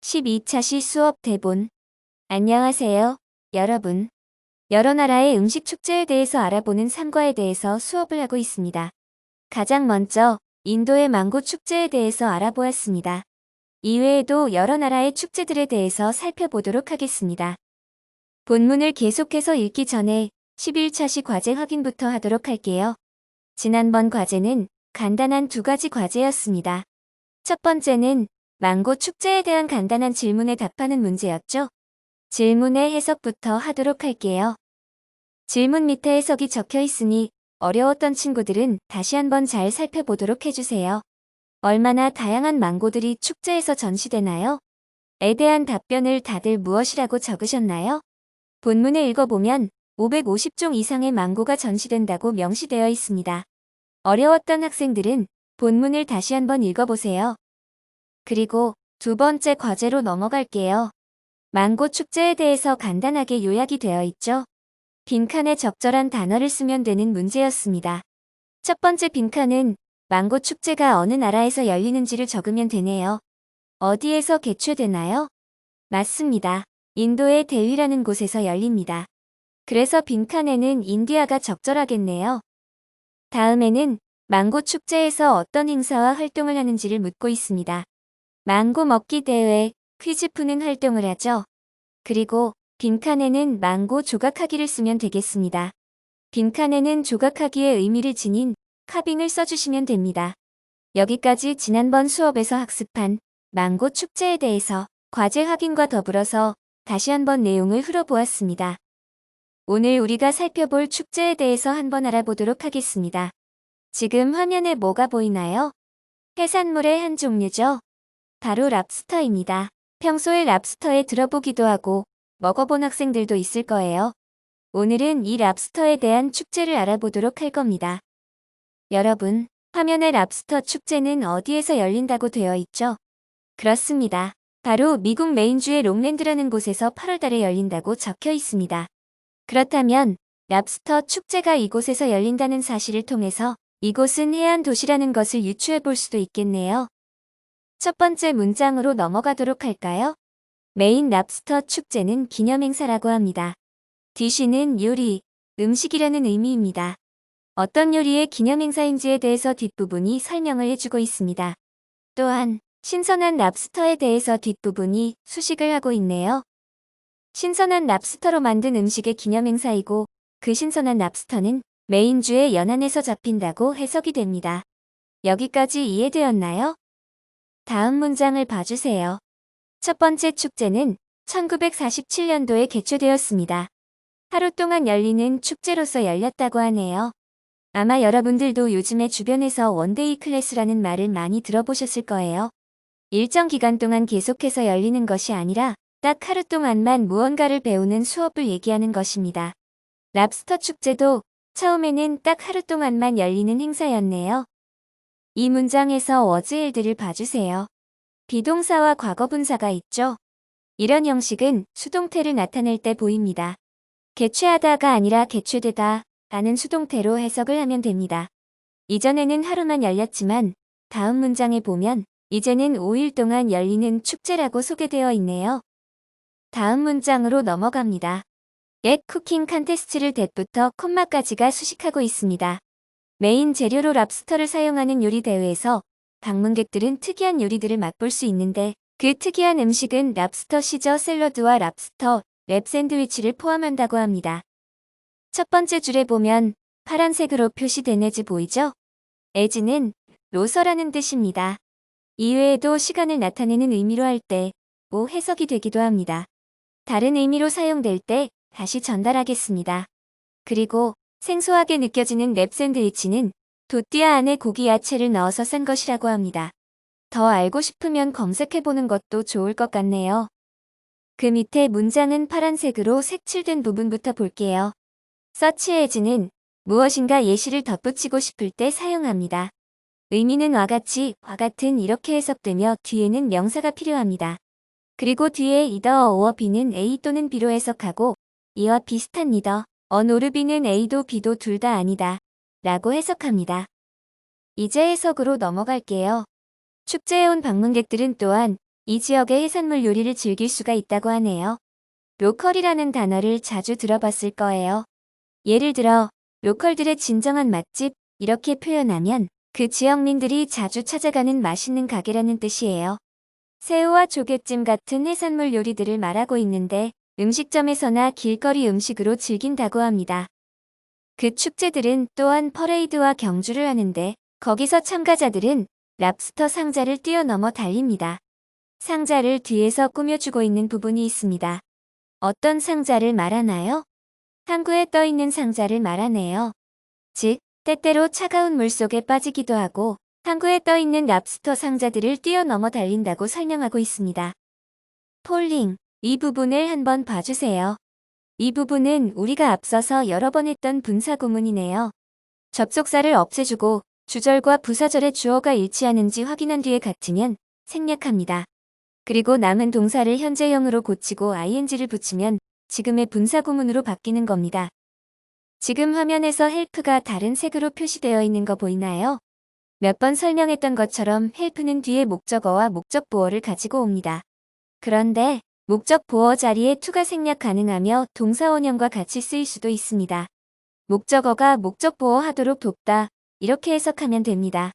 12차 시 수업 대본. 안녕하세요, 여러분. 여러 나라의 음식 축제에 대해서 알아보는 3과에 대해서 수업을 하고 있습니다. 가장 먼저 인도의 망고 축제에 대해서 알아보았습니다. 이외에도 여러 나라의 축제들에 대해서 살펴보도록 하겠습니다. 본문을 계속해서 읽기 전에 11차 시 과제 확인부터 하도록 할게요. 지난번 과제는 간단한 두 가지 과제였습니다. 첫 번째는 망고 축제에 대한 간단한 질문에 답하는 문제였죠. 질문의 해석부터 하도록 할게요. 질문 밑에 해석이 적혀 있으니 어려웠던 친구들은 다시 한번 잘 살펴보도록 해주세요. 얼마나 다양한 망고들이 축제에서 전시되나요? 에 대한 답변을 다들 무엇이라고 적으셨나요? 본문에 읽어보면 550종 이상의 망고가 전시된다고 명시되어 있습니다. 어려웠던 학생들은 본문을 다시 한번 읽어보세요. 그리고 두 번째 과제로 넘어갈게요. 망고 축제에 대해서 간단하게 요약이 되어 있죠. 빈칸에 적절한 단어를 쓰면 되는 문제였습니다. 첫 번째 빈칸은 망고 축제가 어느 나라에서 열리는지를 적으면 되네요. 어디에서 개최되나요? 맞습니다. 인도의 델히라는 곳에서 열립니다. 그래서 빈칸에는 인디아가 적절하겠네요. 다음에는 망고 축제에서 어떤 행사와 활동을 하는지를 묻고 있습니다. 망고 먹기 대회, 퀴즈 푸는 활동을 하죠. 그리고 빈칸에는 망고 조각하기를 쓰면 되겠습니다. 빈칸에는 조각하기의 의미를 지닌 카빙을 써주시면 됩니다. 여기까지 지난번 수업에서 학습한 망고 축제에 대해서 과제 확인과 더불어서 다시 한번 내용을 흘러보았습니다. 오늘 우리가 살펴볼 축제에 대해서 한번 알아보도록 하겠습니다. 지금 화면에 뭐가 보이나요? 해산물의 한 종류죠. 바로 랍스터입니다. 평소에 랍스터에 들어보기도 하고 먹어본 학생들도 있을 거예요. 오늘은 이 랍스터에 대한 축제를 알아보도록 할 겁니다. 여러분, 화면에 랍스터 축제는 어디에서 열린다고 되어 있죠? 그렇습니다. 바로 미국 메인주의 롱랜드라는 곳에서 8월 달에 열린다고 적혀 있습니다. 그렇다면 랍스터 축제가 이곳에서 열린다는 사실을 통해서 이곳은 해안 도시라는 것을 유추해 볼 수도 있겠네요. 첫 번째 문장으로 넘어가도록 할까요? 메인 랍스터 축제는 기념행사라고 합니다. 디시는 요리, 음식이라는 의미입니다. 어떤 요리의 기념행사인지에 대해서 뒷부분이 설명을 해주고 있습니다. 또한 신선한 랍스터에 대해서 뒷부분이 수식을 하고 있네요. 신선한 랍스터로 만든 음식의 기념행사이고 그 신선한 랍스터는 메인주의 연안에서 잡힌다고 해석이 됩니다. 여기까지 이해되었나요? 다음 문장을 봐주세요. 첫 번째 축제는 1947년도에 개최되었습니다. 하루 동안 열리는 축제로서 열렸다고 하네요. 아마 여러분들도 요즘에 주변에서 원데이 클래스라는 말을 많이 들어보셨을 거예요. 일정 기간 동안 계속해서 열리는 것이 아니라 딱 하루 동안만 무언가를 배우는 수업을 얘기하는 것입니다. 랍스터 축제도 처음에는 딱 하루 동안만 열리는 행사였네요. 이 문장에서 워즈일들을 봐주세요. 비동사와 과거분사가 있죠. 이런 형식은 수동태를 나타낼 때 보입니다. 개최하다가 아니라 개최되다 라는 수동태로 해석을 하면 됩니다. 이전에는 하루만 열렸지만 다음 문장에 보면 이제는 5일 동안 열리는 축제라고 소개되어 있네요. 다음 문장으로 넘어갑니다. egg 쿠킹 컨테스트를 대부터 콤마까지가 수식하고 있습니다. 메인 재료로 랍스터를 사용하는 요리 대회에서 방문객들은 특이한 요리들을 맛볼 수 있는데 그 특이한 음식은 랍스터 시저 샐러드와 랍스터 랩 샌드위치를 포함한다고 합니다. 첫 번째 줄에 보면 파란색으로 표시된 as 보이죠? as는 로서라는 뜻입니다. 이외에도 시간을 나타내는 의미로 할 때 뭐 해석이 되기도 합니다. 다른 의미로 사용될 때 다시 전달하겠습니다. 그리고 생소하게 느껴지는 랩 샌드위치는 도띠아 안에 고기 야채를 넣어서 싼 것이라고 합니다. 더 알고 싶으면 검색해보는 것도 좋을 것 같네요. 그 밑에 문장은 파란색으로 색칠된 부분부터 볼게요. search as는 무엇인가 예시를 덧붙이고 싶을 때 사용합니다. 의미는 와 같은 이렇게 해석되며 뒤에는 명사가 필요합니다. 그리고 뒤에 either or B는 A 또는 B로 해석하고 이와 비슷한 neither, nor B는 A도 B도 둘 다 아니다 라고 해석합니다. 이제 해석으로 넘어갈게요. 축제에 온 방문객들은 또한 이 지역의 해산물 요리를 즐길 수가 있다고 하네요. 로컬이라는 단어를 자주 들어봤을 거예요. 예를 들어 로컬들의 진정한 맛집 이렇게 표현하면 그 지역민들이 자주 찾아가는 맛있는 가게라는 뜻이에요. 새우와 조갯찜 같은 해산물 요리들을 말하고 있는데 음식점에서나 길거리 음식으로 즐긴다고 합니다. 그 축제들은 또한 퍼레이드와 경주를 하는데 거기서 참가자들은 랍스터 상자를 뛰어넘어 달립니다. 상자를 뒤에서 꾸며주고 있는 부분이 있습니다. 어떤 상자를 말하나요? 항구에 떠있는 상자를 말하네요. 즉, 때때로 차가운 물속에 빠지기도 하고 항구에 떠있는 랍스터 상자들을 뛰어넘어 달린다고 설명하고 있습니다. 폴링, 이 부분을 한번 봐주세요. 이 부분은 우리가 앞서서 여러 번 했던 분사구문이네요. 접속사를 없애주고 주절과 부사절의 주어가 일치하는지 확인한 뒤에 같으면 생략합니다. 그리고 남은 동사를 현재형으로 고치고 ing를 붙이면 지금의 분사구문으로 바뀌는 겁니다. 지금 화면에서 help가 다른 색으로 표시되어 있는 거 보이나요? 몇 번 설명했던 것처럼 help는 뒤에 목적어와 목적보어를 가지고 옵니다. 그런데 목적보어 자리에 to가 생략 가능하며 동사원형과 같이 쓰일 수도 있습니다. 목적어가 목적보어 하도록 돕다 이렇게 해석하면 됩니다.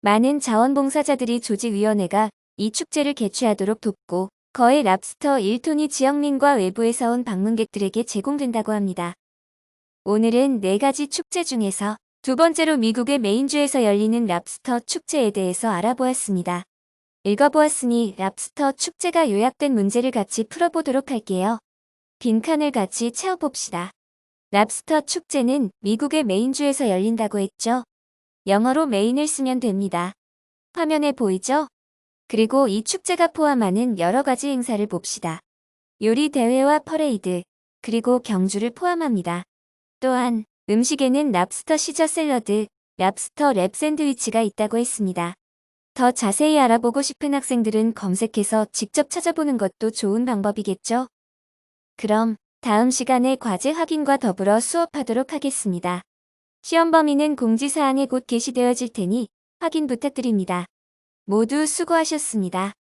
많은 자원봉사자들이 조직위원회가 이 축제를 개최하도록 돕고 거의 랍스터 1톤이 지역민과 외부에서 온 방문객들에게 제공된다고 합니다. 오늘은 4가지 축제 중에서 두 번째로 미국의 메인주에서 열리는 랍스터 축제에 대해서 알아보았습니다. 읽어보았으니 랍스터 축제가 요약된 문제를 같이 풀어보도록 할게요. 빈칸을 같이 채워봅시다. 랍스터 축제는 미국의 메인주에서 열린다고 했죠? 영어로 메인을 쓰면 됩니다. 화면에 보이죠? 그리고 이 축제가 포함하는 여러 가지 행사를 봅시다. 요리 대회와 퍼레이드, 그리고 경주를 포함합니다. 또한 음식에는 랍스터 시저 샐러드, 랍스터 랩 샌드위치가 있다고 했습니다. 더 자세히 알아보고 싶은 학생들은 검색해서 직접 찾아보는 것도 좋은 방법이겠죠? 그럼 다음 시간에 과제 확인과 더불어 수업하도록 하겠습니다. 시험 범위는 공지사항에 곧 게시되어질 테니 확인 부탁드립니다. 모두 수고하셨습니다.